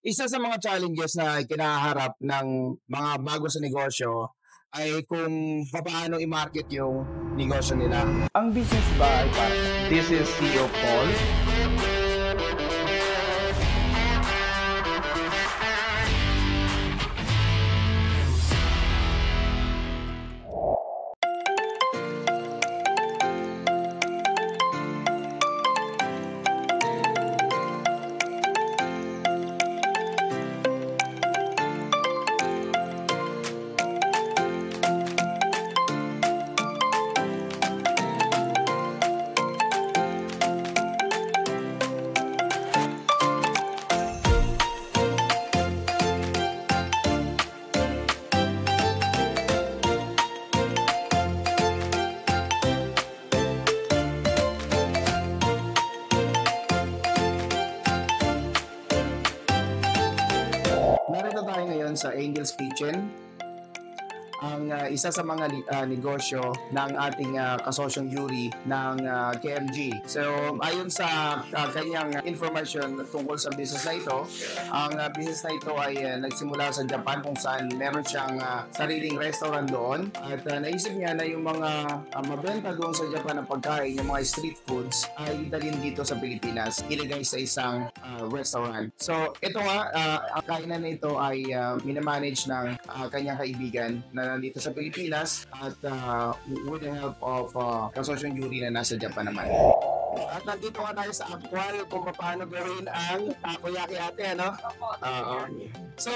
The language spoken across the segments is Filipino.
Isa sa mga challenges na kinaharap ng mga bago sa negosyo ay kung paano i-market yung negosyo nila. Ang business ba ay para? This is CEO Paul. Narito tayo ngayon sa Angel's Kitchen, ang isa sa mga negosyo ng ating kasosyong Yuri ng KMG. So, ayon sa kanyang information tungkol sa business na ito, ang business na ito ay nagsimula sa Japan kung saan meron siyang sariling restaurant doon at naisip niya na yung mga mabenta doon sa Japan ng pagkain, yung mga street foods ay dalhin dito sa Pilipinas, ilagay sa isang restaurant. So, ito nga, ang kainan na ito ay minamanage ng kanyang kaibigan na nandito sa Pilipinas at with the help of kasosyong Yuri na nasa Japan naman. At nandito nga tayo sa actual kung paano gawin ang takoyaki ate, ano? So,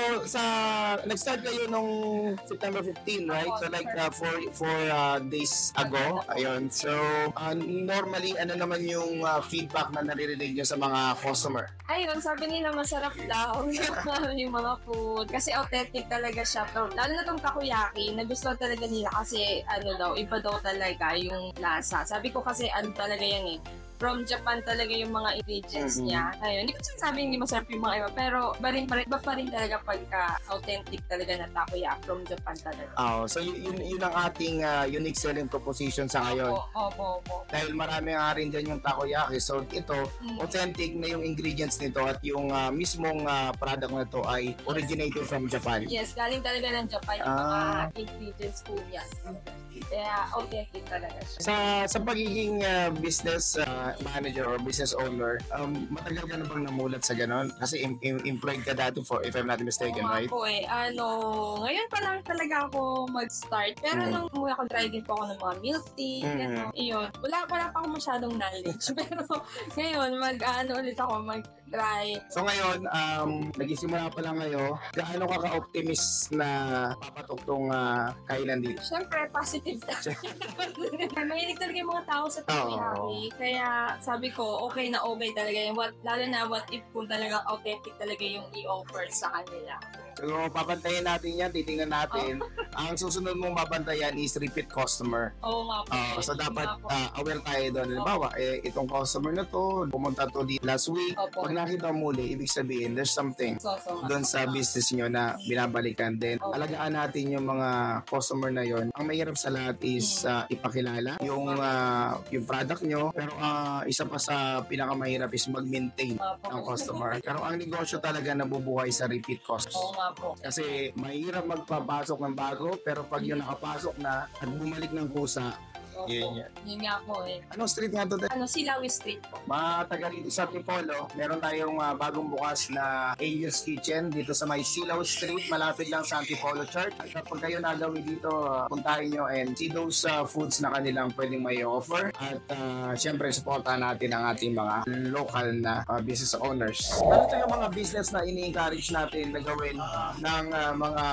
nag-start kayo nung September 15, right? So, like 4 days ago. Ayun. So, normally, ano naman yung feedback na naririnig nyo sa mga customer? Ayun, sabi nila masarap daw yung mga food. Kasi authentic talaga siya. Lalo na tong takoyaki, nagustuhan talaga nila kasi iba daw talaga yung lasa. Sabi ko kasi talaga yan eh. From Japan talaga yung mga ingredients niya. Ayun, hindi ko sinasabing hindi masarap yung mga iba, pero iba pa rin talaga pagka authentic talaga na takoyaki from Japan talaga. So yun ang ating unique selling proposition sa ngayon. Opo. Dahil marami nga rin dyan yung takoyaki. So ito, authentic na yung ingredients nito at yung mismong product na ito ay originated from Japan. Yes, galing talaga ng Japan yung mga ingredients po niya. Kaya authentic talaga siya. Sa pagiging business manager or business owner, matagal ka na bang namulat sa ganon? Kasi employed ka dati if I'm not mistaken, right? Ako ngayon pa lang talaga ako mag-start. Pero nung umuwi ako, try din po ako ng mga milk tea, iyon. Wala pa ako masyadong knowledge. Pero ngayon, ulit ako mag-try. So ngayon, nagsisimula pa lang ngayon, gaano ka ka-optimist na papatok tong kainan dito? Siyempre, positive mahilig talaga yung mga tao sa takoyaki. Kaya sabi ko, okay na okay talaga yun. Lalo na what if kung talaga authentic talaga yung i-offer sa kanila. So, papantayin natin yan, titingnan natin. Ang susunod mong babantayan is repeat customer. Oo nga po. So, dapat aware tayo doon. Halimbawa, itong customer na to, pumunta to last week. Pag nakita mo muli, ibig sabihin, there's something doon sa business nyo na binabalikan din. Alagaan natin yung mga customer na yon. Ang mahirap sa lahat is ipakilala yung product nyo. Pero isa pa sa pinakamahirap is mag-maintain ang customer. Pero ang negosyo talaga nabubuhay sa repeat customer. Kasi mahirap magpapasok ng bago, pero pag yun nakapasok na at bumalik ng kusa, yun. Yun nga po eh. Anong street nga to? Silawi Street po. Mga taga rito sa Tipolo, meron tayong bagong bukas na Angel's Kitchen dito sa may Silaw Street, malapit lang sa Antipolo Church. At kapag kayo nagawi dito, puntahin nyo and see those foods na kanilang pwedeng may offer. At syempre, supportahan natin ang ating mga local na business owners. Ano ito yung mga business na ini-encourage natin na gawin ng mga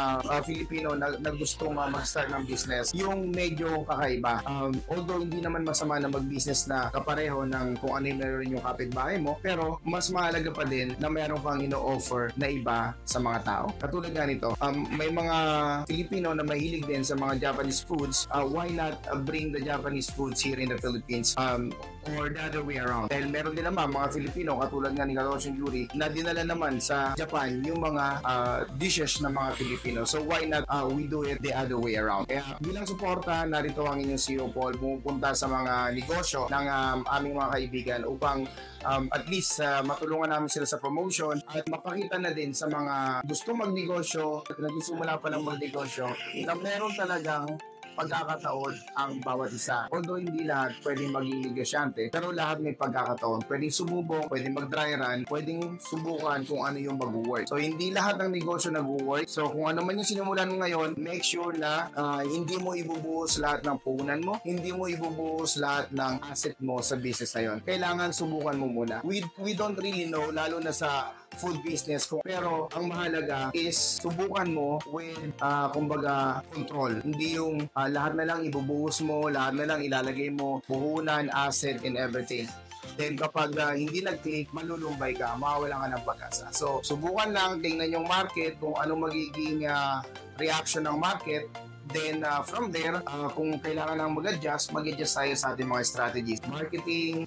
Filipino na gustong mag-start ng business? Yung medyo kakaiba. Although hindi naman masama na mag-business na kapareho ng kung ano yung meron yung kapitbahay mo, pero mas mahalaga pa din na meron kang ino-offer na iba sa mga tao. Katulad nga nito, may mga Filipino na mahilig din sa mga Japanese foods. Why not bring the Japanese foods here in the Philippines? or the other way around. Dahil meron din naman mga Filipino katulad nga ni Karoshong Yuri na dinala naman sa Japan yung mga dishes ng mga Filipino. So why not we do it the other way around? Kaya bilang suporta, narito ang inyong CEO Paul pumupunta sa mga negosyo ng aming mga kaibigan upang at least matulungan namin sila sa promotion at mapakita na din sa mga gusto magnegosyo at nagsisimula pa lang magnegosyo na meron talagang pagkakataon ang bawat isa. Although hindi lahat pwedeng maging negosyante, pero lahat may pagkakataon. Pwedeng sumubok, pwedeng mag-dry run, pwedeng subukan kung ano yung mag-work. So, hindi lahat ng negosyo nag-work. So, kung ano man yung sinimulan mo ngayon, make sure na hindi mo ibubuhos lahat ng puhunan mo, hindi mo ibubuhos lahat ng asset mo sa business na yun. Kailangan subukan mo muna. We don't really know, lalo na sa food business ko. Pero ang mahalaga is subukan mo with kumbaga control. Hindi yung lahat na lang ibubuhos mo, lahat na lang ilalagay mo, puhunan, asset, and everything. Then kapag hindi nag-click, malulumbay ka, mawawala ka ng pag-asa. So subukan lang, tingnan yung market, kung ano magiging reaction ng market. Then from there, kung kailangan nang mag-adjust tayo sa ating mga strategies. Marketing,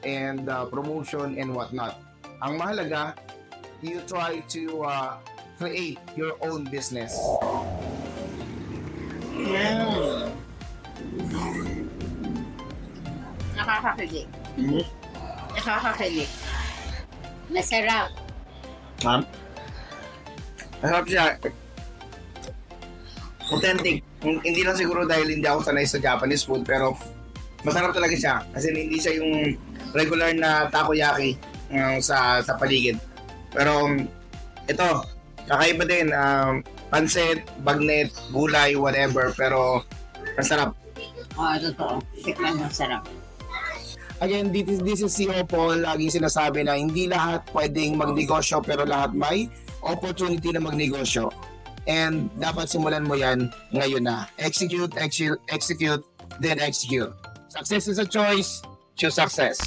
and promotion and whatnot. Ang mahalaga, you try to create your own business. Nakakakilig. Nakakakilig. Masarap. Ma'am? Masarap siya. Authentic. Hindi lang siguro dahil hindi ako sanay sa Japanese food, pero masarap talaga siya. Kasi hindi siya yung regular na takoyaki sa paligid. Pero ito, kakaiba din. Pansit, bagnet, gulay, whatever. Pero masarap. Oo, totoo. Tikman mo, sarap. Again, this is CEO Paul. Laging sinasabi na hindi lahat pwedeng magnegosyo pero lahat may opportunity na magnegosyo. And dapat simulan mo yan ngayon na. Execute, then execute. Success is a choice. Choose success.